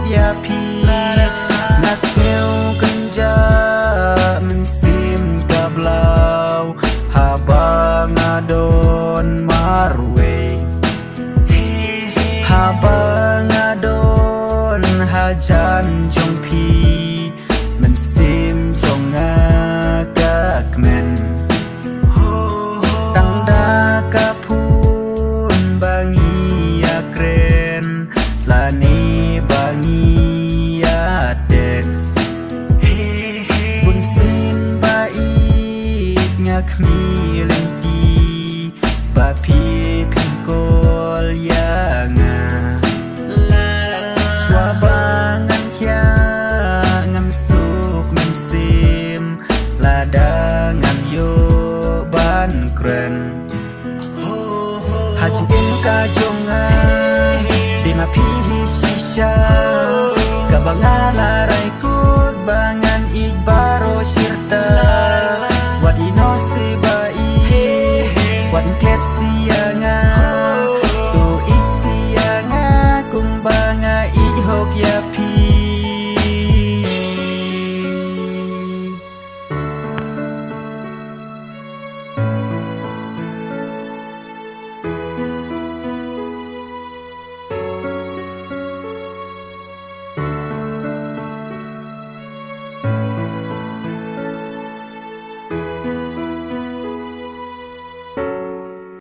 ya pi nasneu kenja mensim kablau habang adon marwe habang adon hajan jong pi mensim jong agak men tangda kapun bangi ya kren lani bangi ya dex bun sin baik ngak mi lenti bapi pingkol ya nga swabangan kya ngam suk mensim ladangan yo ban kren haji ka jonga di mapi shisha kabangala rai kut bangan igbaro shirta wat ino sibai wat klet sianga tu isianga kumbanga ihok ya pi